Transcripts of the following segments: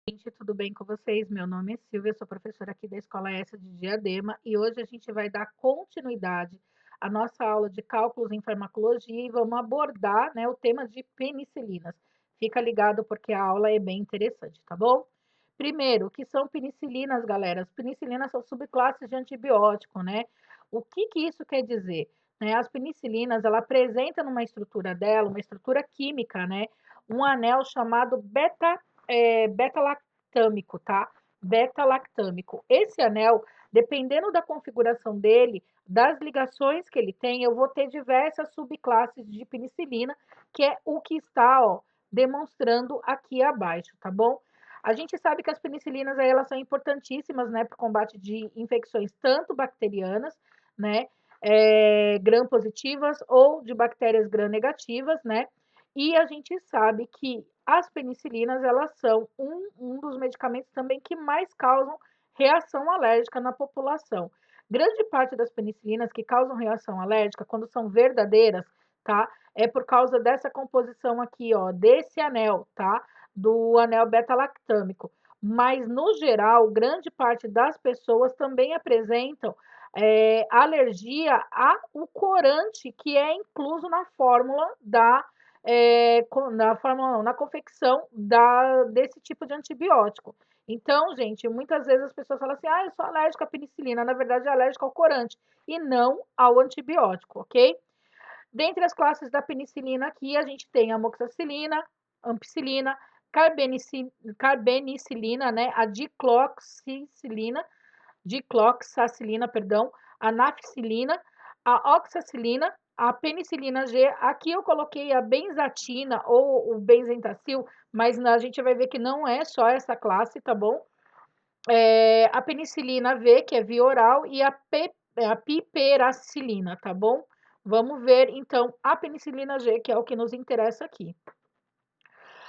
Gente, tudo bem com vocês? Meu nome é Silvia, sou professora aqui da Escola ESA de Diadema e hoje a gente vai dar continuidade à nossa aula de cálculos em farmacologia e vamos abordar, né, o tema de penicilinas. Fica ligado porque a aula é bem interessante, tá bom? Primeiro, o que são penicilinas, galera? As penicilinas são subclasses de antibiótico, né? O que que isso quer dizer? Né, as penicilinas, ela apresenta numa estrutura dela, uma estrutura química, né? Um anel chamado beta-lactâmico, tá? Beta-lactâmico. Esse anel, dependendo da configuração dele, das ligações que ele tem, eu vou ter diversas subclasses de penicilina, que é o que está, ó, demonstrando aqui abaixo, tá bom? A gente sabe que as penicilinas aí, elas são importantíssimas, né, para o combate de infecções tanto bacterianas, né, gram-positivas ou de bactérias gram-negativas, né, e a gente sabe que as penicilinas, elas são um dos medicamentos também que mais causam reação alérgica na população. Grande parte das penicilinas que causam reação alérgica, quando são verdadeiras, tá? É por causa dessa composição aqui, ó, desse anel, tá? Do anel beta-lactâmico. Mas, no geral, grande parte das pessoas também apresentam alergia ao corante que é incluso na fórmula na confecção desse tipo de antibiótico. Então, gente, muitas vezes as pessoas falam assim: ah, eu sou alérgica à penicilina. Na verdade, é alérgica ao corante e não ao antibiótico, ok? Dentre as classes da penicilina aqui, a gente tem a amoxicilina, ampicilina, carbenicilina, né, a dicloxacilina, perdão, a nafcilina, a oxacilina, a penicilina G. Aqui eu coloquei a benzatina ou o benzentacil, mas a gente vai ver que não é só essa classe, tá bom? A penicilina V, que é via oral, e a piperacilina, tá bom? Vamos ver, então, a penicilina G, que é o que nos interessa aqui.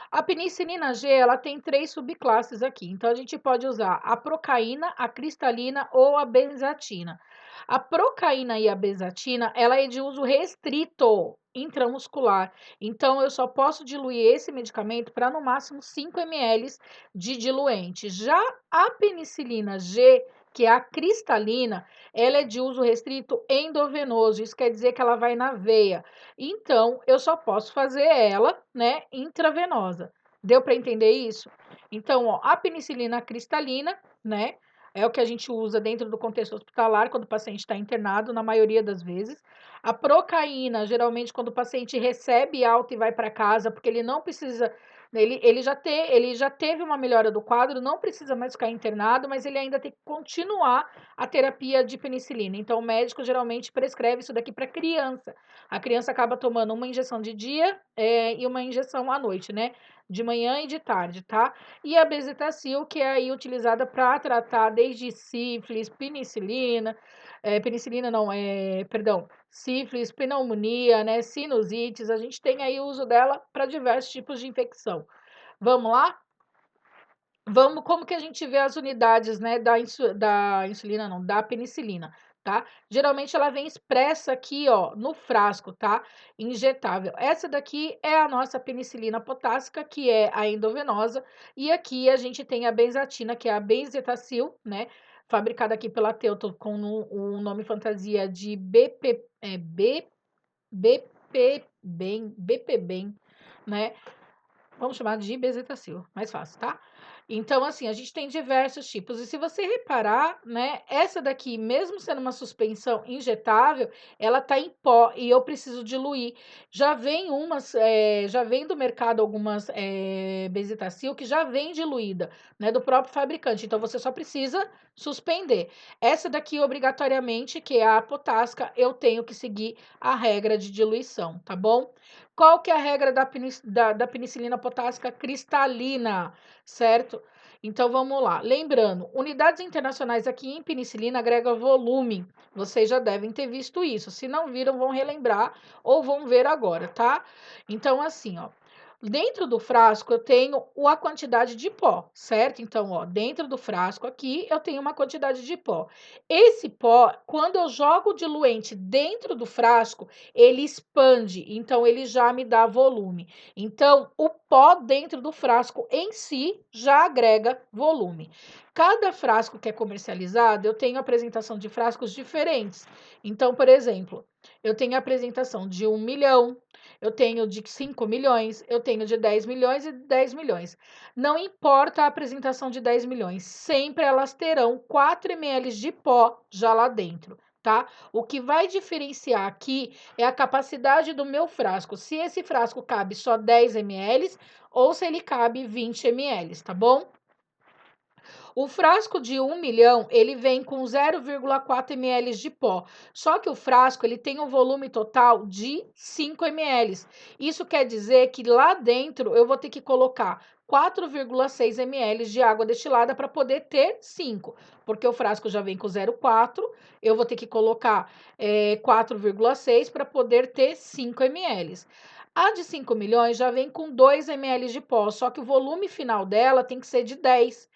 A penicilina G, ela tem 3 subclasses aqui. Então, a gente pode usar a procaína, a cristalina ou a benzatina. A procaína e a benzatina, ela é de uso restrito intramuscular. Então, eu só posso diluir esse medicamento para no máximo 5 ml de diluente. Já a penicilina G, que é a cristalina, ela é de uso restrito endovenoso. Isso quer dizer que ela vai na veia. Então, eu só posso fazer ela, né, intravenosa. Deu para entender isso? Então, ó, a penicilina cristalina, né, é o que a gente usa dentro do contexto hospitalar quando o paciente está internado, na maioria das vezes. A procaína, geralmente quando o paciente recebe alta e vai para casa, porque ele não precisa, ele já teve uma melhora do quadro, não precisa mais ficar internado, mas ele ainda tem que continuar a terapia de penicilina. Então, o médico geralmente prescreve isso daqui para criança. A criança acaba tomando uma injeção de dia e uma injeção à noite, né? De manhã e de tarde, tá? E a bezetacil, que é aí utilizada para tratar desde sífilis, penicilina não, perdão, sífilis, pneumonia, né? Sinusites, a gente tem aí o uso dela para diversos tipos de infecção. Vamos lá? Vamos, como que a gente vê as unidades, né, da insulina, não, da penicilina, tá? Geralmente ela vem expressa aqui, ó, no frasco, tá? Injetável. Essa daqui é a nossa penicilina potássica, que é a endovenosa, e aqui a gente tem a benzatina, que é a benzetacil, né? Fabricada aqui pela Teuton com o nome fantasia de BP-BEM, né? Vamos chamar de bezetacil, mais fácil, tá? Então, assim, a gente tem diversos tipos. E se você reparar, né, essa daqui, mesmo sendo uma suspensão injetável, ela tá em pó e eu preciso diluir. Já vem do mercado algumas bezetacil que já vem diluída, né, do próprio fabricante. Então, você só precisa suspender. Essa daqui, obrigatoriamente, que é a potássica, eu tenho que seguir a regra de diluição, tá bom? Qual que é a regra da penicilina potássica cristalina, certo? Então vamos lá. Lembrando, unidades internacionais aqui em penicilina agrega volume. Vocês já devem ter visto isso. Se não viram, vão relembrar ou vão ver agora, tá? Então, assim, ó. Dentro do frasco eu tenho a quantidade de pó, certo? Então, ó, dentro do frasco aqui eu tenho uma quantidade de pó. Esse pó, quando eu jogo o diluente dentro do frasco, ele expande, então ele já me dá volume. Então, o pó dentro do frasco em si já agrega volume. Cada frasco que é comercializado, eu tenho apresentação de frascos diferentes. Então, por exemplo, eu tenho a apresentação de 1 milhão, eu tenho de 5 milhões, eu tenho de 10 milhões e 10 milhões. Não importa a apresentação de 10 milhões, sempre elas terão 4 ml de pó já lá dentro, tá? O que vai diferenciar aqui é a capacidade do meu frasco, se esse frasco cabe só 10 ml ou se ele cabe 20 ml, tá bom? O frasco de 1 milhão, ele vem com 0,4 ml de pó. Só que o frasco, ele tem um volume total de 5 ml. Isso quer dizer que lá dentro eu vou ter que colocar 4,6 ml de água destilada para poder ter 5, porque o frasco já vem com 0,4, eu vou ter que colocar 4,6 para poder ter 5 ml. A de 5 milhões já vem com 2 ml de pó, só que o volume final dela tem que ser de 10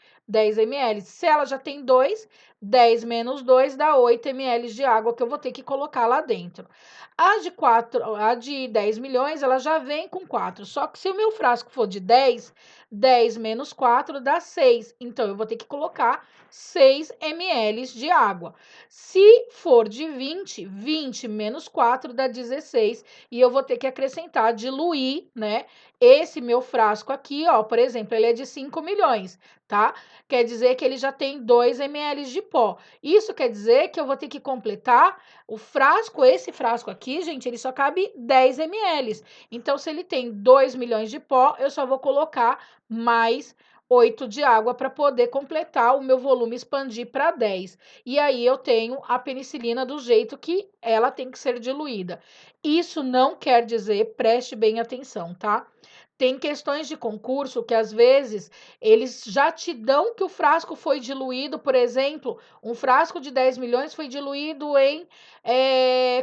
ml. Se ela já tem 2, 10 menos 2 dá 8 ml de água que eu vou ter que colocar lá dentro. A de 10 milhões, ela já vem com 4. Só que se o meu frasco for de 10, 10 menos 4 dá 6. Então, eu vou ter que colocar 6 ml de água. Se for de 20, 20 menos 4 dá 16. E eu vou ter que acrescentar, diluir, né? Esse meu frasco aqui, ó, por exemplo, ele é de 5 milhões, tá? Quer dizer que ele já tem 2 ml de pó. Isso quer dizer que eu vou ter que completar o frasco, esse frasco aqui, gente, ele só cabe 10 ml. Então, se ele tem 2 milhões de pó, eu só vou colocar mais 8 de água para poder completar o meu volume expandir para 10. E aí eu tenho a penicilina do jeito que ela tem que ser diluída. Isso não quer dizer, preste bem atenção, tá? Tem questões de concurso que às vezes eles já te dão que o frasco foi diluído, por exemplo, um frasco de 10 milhões foi diluído em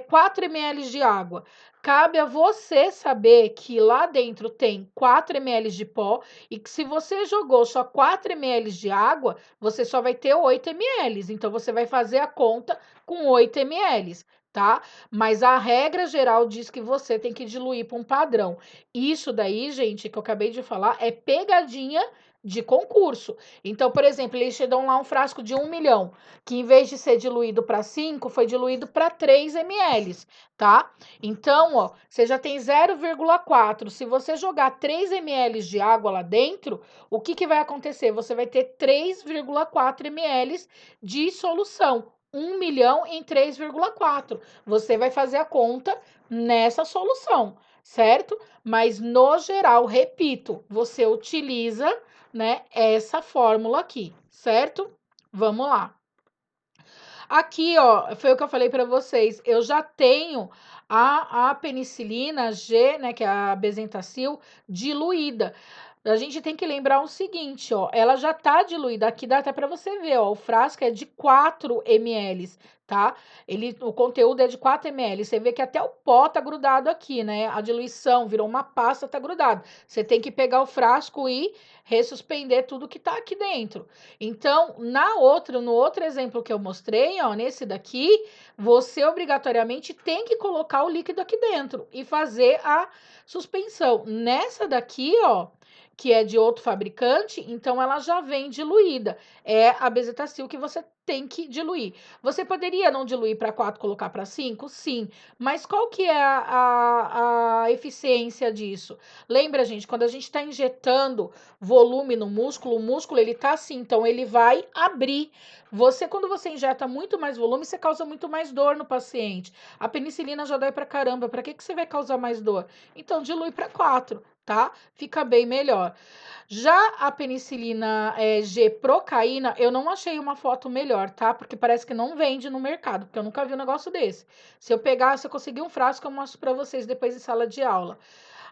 4 ml de água. Cabe a você saber que lá dentro tem 4 ml de pó e que se você jogou só 4 ml de água, você só vai ter 8 ml. Então, você vai fazer a conta com 8 ml, tá? Mas a regra geral diz que você tem que diluir para um padrão. Isso daí, gente, que eu acabei de falar, é pegadinha de concurso. Então, por exemplo, eles te dão lá um frasco de 1 milhão, que em vez de ser diluído para 5, foi diluído para 3 ml, tá? Então, ó, você já tem 0,4. Se você jogar 3 ml de água lá dentro, o que vai acontecer? Você vai ter 3,4 ml de solução. 1 milhão em 3,4. Você vai fazer a conta nessa solução, certo? Mas no geral, repito, você utiliza, né, essa fórmula aqui, certo? Vamos lá. Aqui, ó, foi o que eu falei para vocês. Eu já tenho a penicilina G, né, que é a Bezentacil, diluída. A gente tem que lembrar o seguinte, ó, ela já tá diluída. Aqui dá até para você ver, ó, o frasco é de 4 ml, tá? O conteúdo é de 4 ml. Você vê que até o pó tá grudado aqui, né? A diluição virou uma pasta, tá grudado. Você tem que pegar o frasco e ressuspender tudo que tá aqui dentro. Então, no outro exemplo que eu mostrei, ó, nesse daqui, você obrigatoriamente tem que colocar o líquido aqui dentro e fazer a suspensão. Nessa daqui, ó, que é de outro fabricante, então ela já vem diluída. É a Bezetacil que você tem que diluir. Você poderia não diluir para 4, colocar para 5? Sim. Mas qual que é a eficiência disso? Lembra, gente, quando a gente está injetando volume no músculo, o músculo ele tá assim, então ele vai abrir. Quando você injeta muito mais volume, você causa muito mais dor no paciente. A penicilina já dói pra caramba, pra que você vai causar mais dor? Então dilui para 4, tá? Fica bem melhor. Já a penicilina G-procaína, eu não achei uma foto melhor, tá? Porque parece que não vende no mercado, porque eu nunca vi um negócio desse. Se eu conseguir um frasco, eu mostro para vocês depois em sala de aula.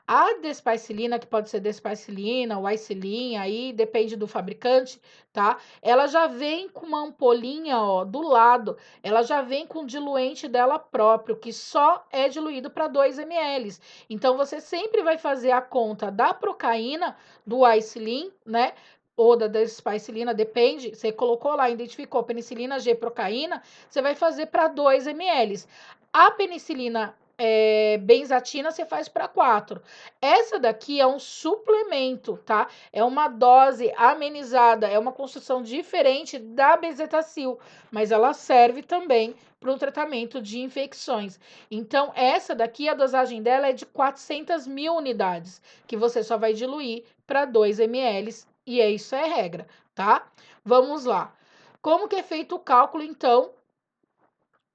A despaicilina, que pode ser despaicilina, Whicilin, aí depende do fabricante, tá? Ela já vem com uma ampolinha, ó, do lado, ela já vem com o diluente dela próprio, que só é diluído para 2 ml. Então, você sempre vai fazer a conta da procaína, do Whicilin, né? Ou da despaicilina, depende. Você colocou lá, identificou penicilina G procaína, você vai fazer para 2 ml. A penicilina benzatina você faz para 4. Essa daqui é um suplemento, tá? É uma dose amenizada, é uma construção diferente da bezetacil, mas ela serve também para o tratamento de infecções. Então, essa daqui, a dosagem dela é de 400 mil unidades, que você só vai diluir para 2 ml, e isso é regra, tá? Vamos lá. Como que é feito o cálculo, então,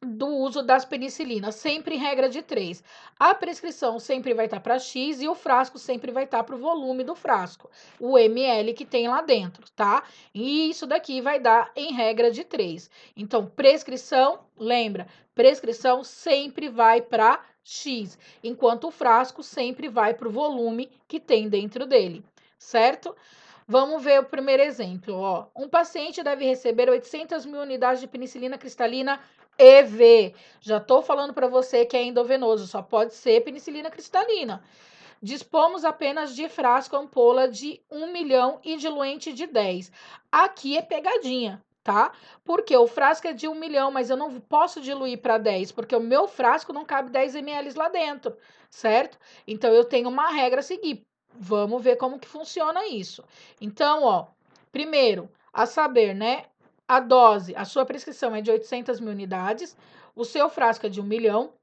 do uso das penicilinas? Sempre em regra de 3. A prescrição sempre vai estar para X e o frasco sempre vai estar para o volume do frasco, o ml que tem lá dentro, tá? E isso daqui vai dar em regra de 3. Então, prescrição, lembra, prescrição sempre vai para X, enquanto o frasco sempre vai para o volume que tem dentro dele, certo? Vamos ver o primeiro exemplo, ó. Um paciente deve receber 800 mil unidades de penicilina cristalina EV. Já estou falando para você que é endovenoso, só pode ser penicilina cristalina. Dispomos apenas de frasco ampola de 1 milhão e diluente de 10. Aqui é pegadinha, tá? Porque o frasco é de 1 milhão, mas eu não posso diluir para 10, porque o meu frasco não cabe 10 ml lá dentro, certo? Então, eu tenho uma regra a seguir. Vamos ver como que funciona isso. Então, ó, primeiro, a saber, né? A dose, a sua prescrição é de 800 mil unidades, o seu frasco é de 1 milhão,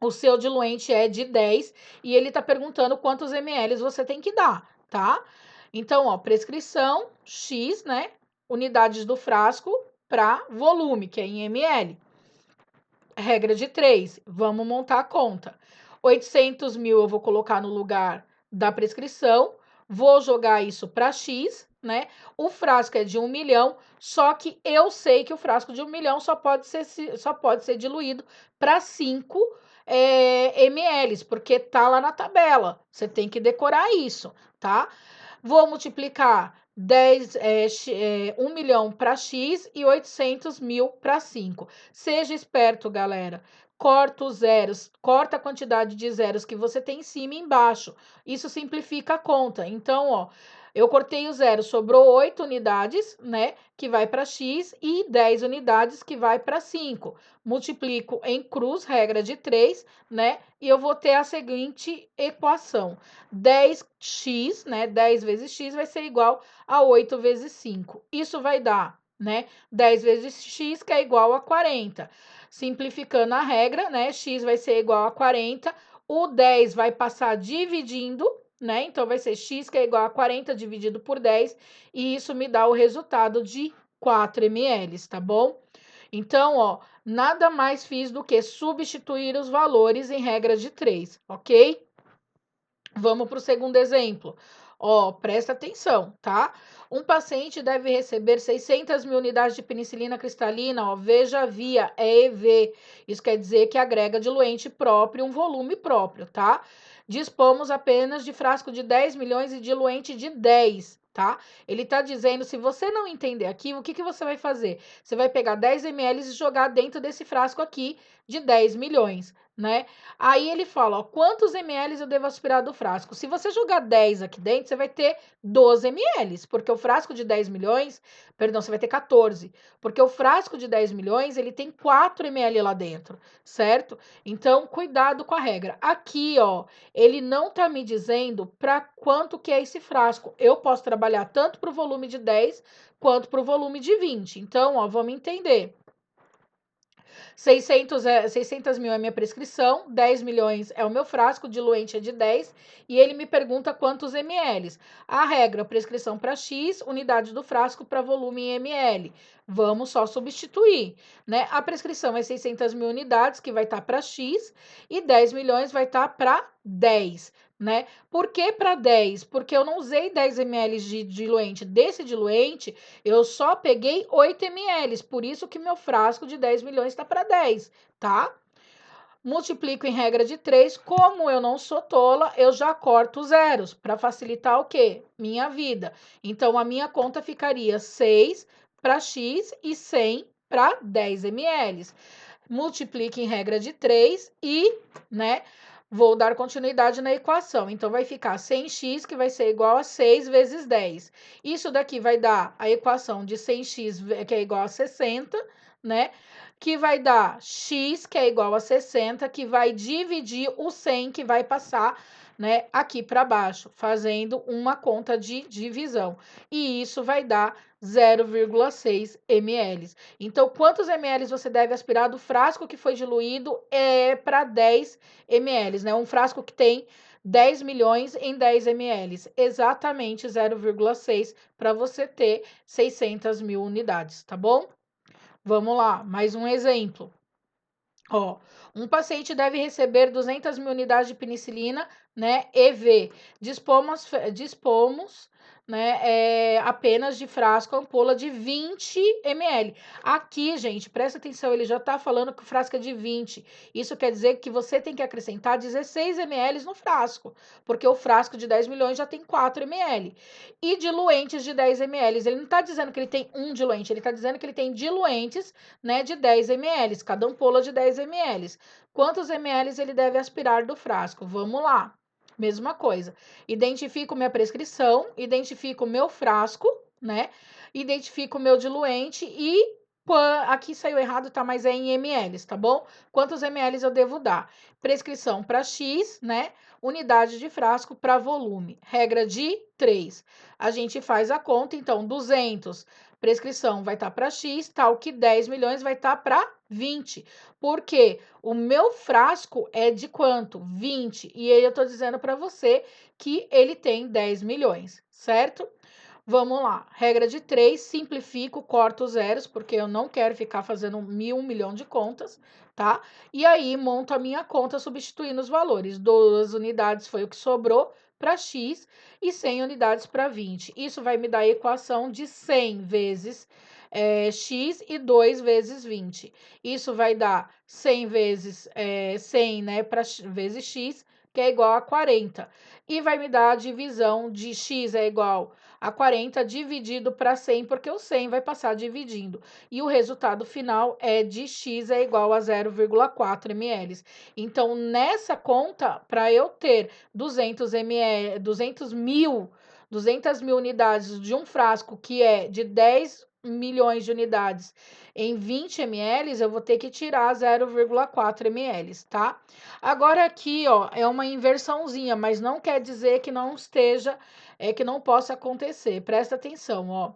o seu diluente é de 10 e ele tá perguntando quantos ml você tem que dar, tá? Então, ó, prescrição X, né? Unidades do frasco para volume, que é em ml. Regra de 3, vamos montar a conta. 800 mil eu vou colocar no lugar da prescrição, vou jogar isso para X, né? O frasco é de 1 milhão, só que eu sei que o frasco de 1 milhão só pode ser diluído para 5 ml, porque tá lá na tabela. Você tem que decorar isso, tá? Vou multiplicar 1 milhão para X e 800 mil para 5. Seja esperto, galera. Corta os zeros, corta a quantidade de zeros que você tem em cima e embaixo. Isso simplifica a conta. Então, ó, eu cortei o zero, sobrou 8 unidades, né, que vai para X, e 10 unidades que vai para 5. Multiplico em cruz, regra de 3, né, e eu vou ter a seguinte equação. 10x, né, 10 vezes x vai ser igual a 8 vezes 5. Isso vai dar, né, 10 vezes x, que é igual a 40. Simplificando a regra, né, x vai ser igual a 40, o 10 vai passar dividindo, né, então vai ser x, que é igual a 40 dividido por 10, e isso me dá o resultado de 4 ml, tá bom? Então, ó, nada mais fiz do que substituir os valores em regra de 3, ok? Vamos para o segundo exemplo. Ó, presta atenção, tá? Um paciente deve receber 600 mil unidades de penicilina cristalina, ó, veja via, é EV. Isso quer dizer que agrega diluente próprio, um volume próprio, tá? Dispomos apenas de frasco de 10 milhões e diluente de 10, tá? Ele tá dizendo, se você não entender aqui, o que que você vai fazer? Você vai pegar 10 ml e jogar dentro desse frasco aqui de 10 milhões, né? Aí ele fala, ó, quantos ml eu devo aspirar do frasco? Se você jogar 10 aqui dentro, você vai ter 12 ml, porque o frasco de 10 milhões, perdão, você vai ter 14, porque o frasco de 10 milhões, ele tem 4 ml lá dentro, certo? Então, cuidado com a regra. Aqui, ó, ele não tá me dizendo para quanto que é esse frasco. Eu posso trabalhar tanto para o volume de 10 quanto para o volume de 20. Então, ó, vamos entender. 600 mil é minha prescrição, 10 milhões é o meu frasco, diluente é de 10, e ele me pergunta quantos ml. A regra, prescrição para X, unidade do frasco para volume em ml. Vamos só substituir, né? A prescrição é 600 mil unidades, que vai estar para X, e 10 milhões vai estar para 10, né? Por que para 10? Porque eu não usei 10 ml de diluente. Desse diluente, eu só peguei 8 ml, por isso que meu frasco de 10 milhões está para 10, tá? multiplico em regra de 3, como eu não sou tola, eu já corto zeros, para facilitar o quê? Minha vida. Então, a minha conta ficaria 6 para X e 100 para 10 ml. Multiplique em regra de 3 e, né, vou dar continuidade na equação. Então, vai ficar 100x, que vai ser igual a 6 vezes 10. Isso daqui vai dar a equação de 100x, que é igual a 60, né? Que vai dar x, que é igual a 60, que vai dividir o 100, que vai passar, né, aqui para baixo, fazendo uma conta de divisão. E isso vai dar 0,6 ml. Então, quantos ml você deve aspirar do frasco que foi diluído para 10 ml, né? Um frasco que tem 10 milhões em 10 ml. Exatamente 0,6 para você ter 600 mil unidades, tá bom? Vamos lá, mais um exemplo. Ó, um paciente deve receber 200 mil unidades de penicilina, né, EV. Dispomos, né, apenas de frasco ampola de 20 ml. Aqui, gente, presta atenção, ele já tá falando que o frasco é de 20. Isso quer dizer que você tem que acrescentar 16 ml no frasco, porque o frasco de 10 milhões já tem 4 ml. E diluentes de 10 ml. Ele não tá dizendo que ele tem um diluente, ele tá dizendo que ele tem diluentes, né, de 10 ml, cada ampola de 10 ml. Quantos ml ele deve aspirar do frasco? Vamos lá. Mesma coisa. Identifico minha prescrição, identifico o meu frasco, né? Identifico o meu diluente e aqui saiu errado, tá? Mas é em ml, tá bom? Quantos ml eu devo dar? Prescrição para X, né? Unidade de frasco para volume. Regra de 3. A gente faz a conta, então, 200 prescrição vai estar para X, tal que 10 milhões vai estar para 20. Porque o meu frasco é de quanto? 20. E aí eu estou dizendo para você que ele tem 10 milhões, certo? Vamos lá. Regra de 3, simplifico, corto zeros, porque eu não quero ficar fazendo 1 milhão de contas, tá? E aí monto a minha conta substituindo os valores. 2 unidades foi o que sobrou para X e 100 unidades para 20. Isso vai me dar a equação de 100 vezes X e 2 vezes 20. Isso vai dar 100 vezes 100, né, vezes X, que é igual a 40. E vai me dar a divisão de X é igual a 40 dividido para 100, porque o 100 vai passar dividindo. E o resultado final é de X é igual a 0,4 ml. Então, nessa conta, para eu ter 200 mil unidades de um frasco que é de 10 milhões de unidades em 20 ml, eu vou ter que tirar 0,4 ml, tá? Agora aqui, ó, é uma inversãozinha, mas não quer dizer que não esteja, que não possa acontecer. Presta atenção, ó.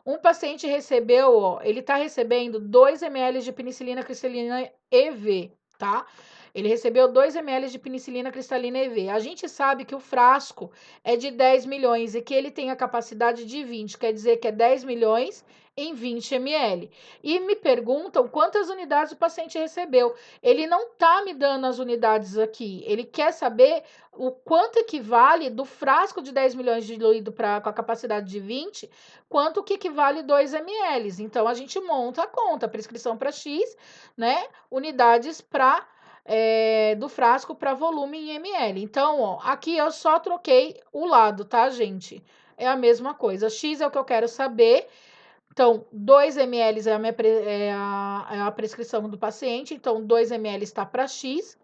Um paciente recebeu, ó, ele tá recebendo 2 ml de penicilina cristalina EV, tá? Ele recebeu 2 ml de penicilina cristalina EV. A gente sabe que o frasco é de 10 milhões e que ele tem a capacidade de 20, quer dizer que é 10 milhões em 20 ml. E me perguntam quantas unidades o paciente recebeu. Ele não tá me dando as unidades aqui, ele quer saber o quanto equivale do frasco de 10 milhões diluído com a capacidade de 20, quanto que equivale 2 ml. Então, a gente monta a conta, prescrição para X, né? Unidades para do frasco para volume em ml. Então, ó, aqui eu só troquei o lado, tá, gente? É a mesma coisa. X é o que eu quero saber. Então, 2 ml é a prescrição do paciente. Então, 2 ml está para X,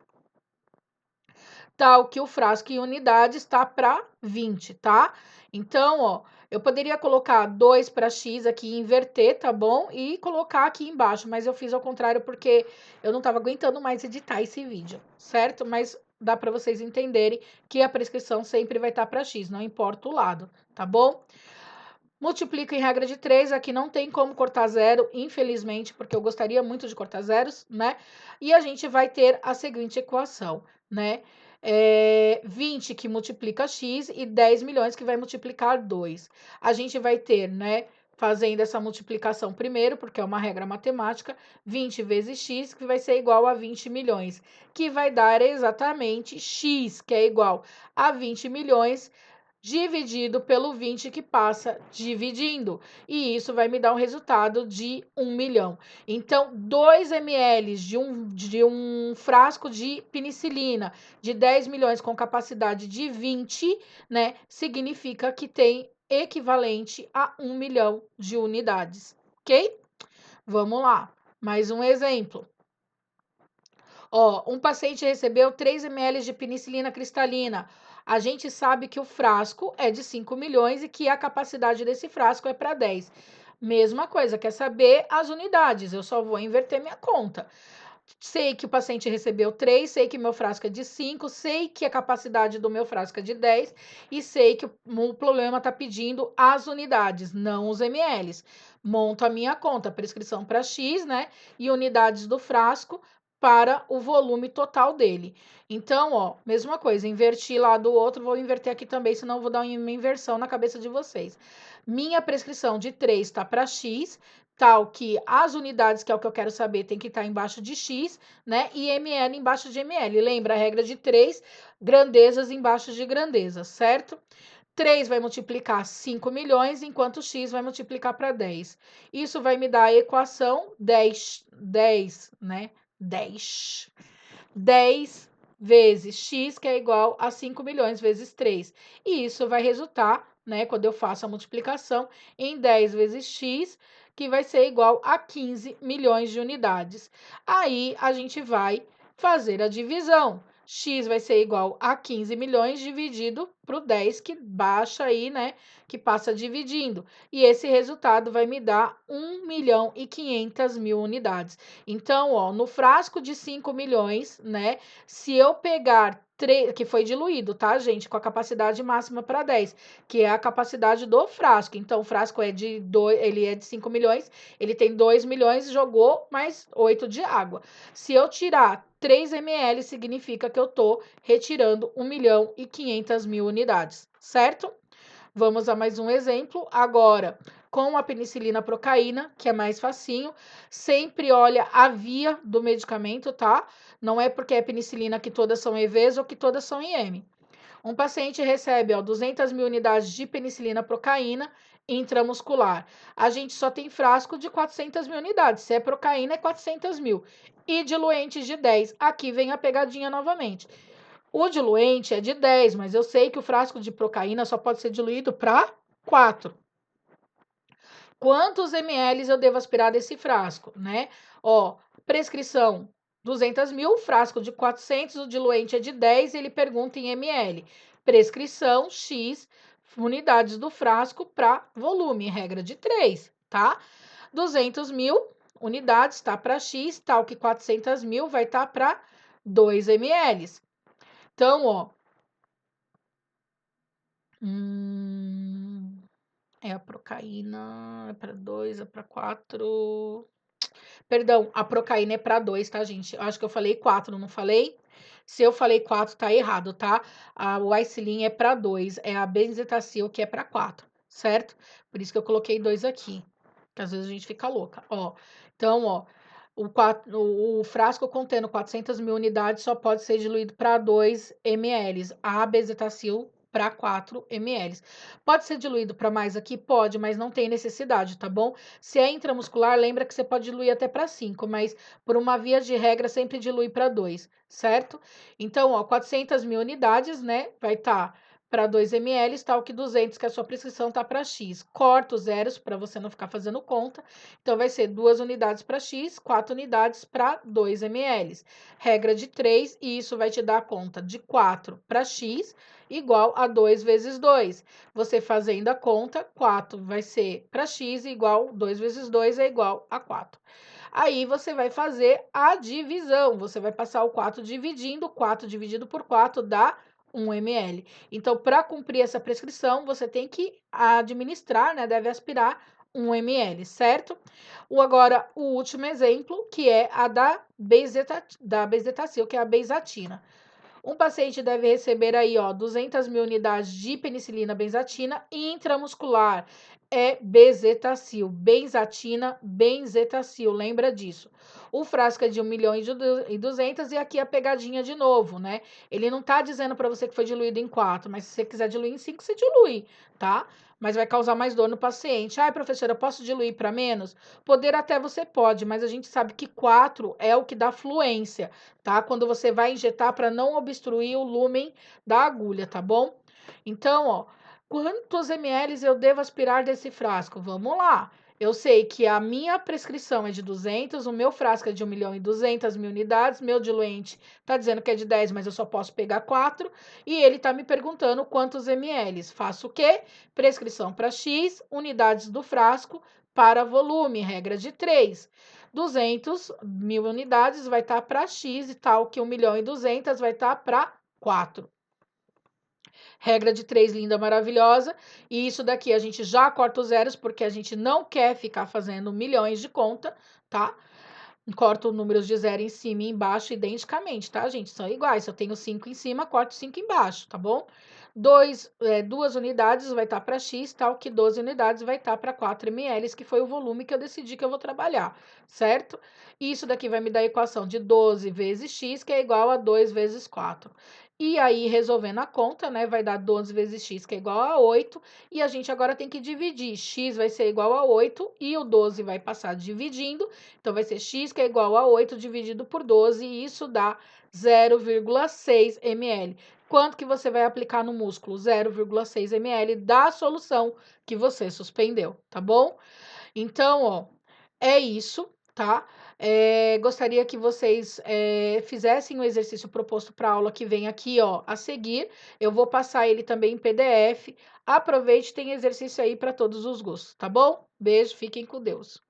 tal que o frasco em unidade está para 20, tá? Então, ó, eu poderia colocar 2 para X aqui e inverter, tá bom? E colocar aqui embaixo, mas eu fiz ao contrário porque eu não estava aguentando mais editar esse vídeo, certo? Mas dá para vocês entenderem que a prescrição sempre vai estar para X, não importa o lado, tá bom? Multiplico em regra de 3, aqui não tem como cortar zero, infelizmente, porque eu gostaria muito de cortar zeros, né? E a gente vai ter a seguinte equação, né? 20 que multiplica x e 10 milhões que vai multiplicar 2. A gente vai ter, né, fazendo essa multiplicação primeiro, porque é uma regra matemática, 20 vezes x, que vai ser igual a 20 milhões, que vai dar exatamente x, que é igual a 20 milhões dividido pelo 20 que passa dividindo. E isso vai me dar um resultado de 1 milhão. Então, 2 ml de um frasco de penicilina de 10 milhões com capacidade de 20, né, significa que tem equivalente a 1 milhão de unidades, ok? Vamos lá, mais um exemplo. Ó, um paciente recebeu 3 ml de penicilina cristalina. A gente sabe que o frasco é de 5 milhões e que a capacidade desse frasco é para 10. Mesma coisa, quer saber as unidades? Eu só vou inverter minha conta. Sei que o paciente recebeu 3, sei que meu frasco é de 5, sei que a capacidade do meu frasco é de 10 e sei que o problema está pedindo as unidades, não os ml. Monto a minha conta, prescrição para X, né? E unidades do frasco para o volume total dele. Então, ó, mesma coisa, inverti lá do outro, vou inverter aqui também, senão eu vou dar uma inversão na cabeça de vocês. Minha prescrição de 3 está para X, tal que as unidades, que é o que eu quero saber, tem que estar embaixo de X, né? E ml embaixo de ml. Lembra a regra de 3 grandezas embaixo de grandezas, certo? 3 vai multiplicar 5 milhões, enquanto x vai multiplicar para 10. Isso vai me dar a equação 10, né? 10 vezes x, que é igual a 5 milhões vezes 3. E isso vai resultar, né, quando eu faço a multiplicação, em 10 vezes x, que vai ser igual a 15 milhões de unidades. Aí a gente vai fazer a divisão. X vai ser igual a 15 milhões dividido por 10, que baixa aí, né, que passa dividindo. E esse resultado vai me dar 1 milhão e 500 mil unidades. Então, ó, no frasco de 5 milhões, né, se eu pegar 3, que foi diluído, tá, gente, com a capacidade máxima para 10, que é a capacidade do frasco. Então, o frasco é de 2, ele é de 5 milhões, ele tem 2 milhões, jogou mais 8 de água. Se eu tirar 3 ml, significa que eu tô retirando 1 milhão e 500 mil unidades, certo? Vamos a mais um exemplo. Agora, com a penicilina procaína, que é mais facinho, sempre olha a via do medicamento, tá? Não é porque é penicilina que todas são EVs ou que todas são IM. Um paciente recebe 200 mil unidades de penicilina procaína intramuscular. A gente só tem frasco de 400 mil unidades. Se é procaína, é 400 mil. E diluentes de 10. Aqui vem a pegadinha novamente. O diluente é de 10, mas eu sei que o frasco de procaína só pode ser diluído para 4. Quantos ml eu devo aspirar desse frasco, né? Ó, prescrição 200 mil, frasco de 400, o diluente é de 10, ele pergunta em ml. Prescrição X, unidades do frasco para volume, regra de 3, tá? 200 mil unidades tá para X, tal que 400 mil vai estar para 2 ml. Então, ó, é a procaína, é para 2, é para 4. Perdão, a procaína é para 2, tá, gente? Eu acho que eu falei 4, não falei? Se eu falei 4, tá errado, tá? O Aicilin é para 2, é a benzetacil que é para 4, certo? Por isso que eu coloquei 2 aqui, que às vezes a gente fica louca, ó. Então, ó, o frasco contendo 400 mil unidades só pode ser diluído para 2 ml. A benzetacil para 4 ml. Pode ser diluído para mais aqui? Pode, mas não tem necessidade, tá bom? Se é intramuscular, lembra que você pode diluir até para 5, mas por uma via de regra sempre dilui para 2, certo? Então, ó, 400 mil unidades, né? Vai estar para 2 ml, tal que 200, que a sua prescrição tá para X. Corta os zeros para você não ficar fazendo conta. Então, vai ser 2 unidades para X, 4 unidades para 2 ml. Regra de 3, e isso vai te dar a conta de 4 para X igual a 2 vezes 2. Você fazendo a conta, 4 vai ser para X igual 2 vezes 2 é igual a 4. Aí você vai fazer a divisão. Você vai passar o 4 dividindo, 4 dividido por 4 dá 1 ml. Então, para cumprir essa prescrição, você tem que administrar, né? Deve aspirar 1 ml, certo? Agora, o último exemplo, que é a da benzetacil, que é a benzatina. Um paciente deve receber aí, ó, 200 mil unidades de penicilina benzatina intramuscular. É bezetacil, benzatina, benzetacil, lembra disso. O frasco é de 1.200.000 e aqui a pegadinha de novo, né? Ele não tá dizendo para você que foi diluído em 4, mas se você quiser diluir em 5, você dilui, tá? Mas vai causar mais dor no paciente. Ai, professora, eu posso diluir para menos? Poder até você pode, mas a gente sabe que 4 é o que dá fluência, tá? Quando você vai injetar para não obstruir o lúmen da agulha, tá bom? Então, ó, quantos ml eu devo aspirar desse frasco? Vamos lá. Eu sei que a minha prescrição é de 200, o meu frasco é de 1.200.000 unidades, meu diluente tá dizendo que é de 10, mas eu só posso pegar 4, e ele tá me perguntando quantos ml. Faço o quê? Prescrição para X, unidades do frasco para volume, regra de 3. 200.000 unidades vai estar para X e tal, que 1.200.000 vai estar para 4. Regra de 3, linda, maravilhosa. E isso daqui a gente já corta os zeros, porque a gente não quer ficar fazendo milhões de conta, tá? Corto números de zero em cima e embaixo identicamente, tá, gente? São iguais. Se eu tenho 5 em cima, corto 5 embaixo, tá bom? 2 unidades vai estar para X, tal que 12 unidades vai estar para 4 ml, que foi o volume que eu decidi que eu vou trabalhar, certo? Isso daqui vai me dar a equação de 12 vezes X, que é igual a 2 vezes 4. E aí, resolvendo a conta, né, vai dar 12 vezes X, que é igual a 8. E a gente agora tem que dividir. X vai ser igual a 8 e o 12 vai passar dividindo. Então, vai ser X, que é igual a 8 dividido por 12, e isso dá 0,6 ml. Quanto que você vai aplicar no músculo? 0,6 ml da solução que você suspendeu, tá bom? Então, ó, é isso, tá? Gostaria que vocês fizessem o exercício proposto para a aula que vem aqui, ó, a seguir. Eu vou passar ele também em PDF. Aproveite, tem exercício aí para todos os gostos, tá bom? Beijo, fiquem com Deus.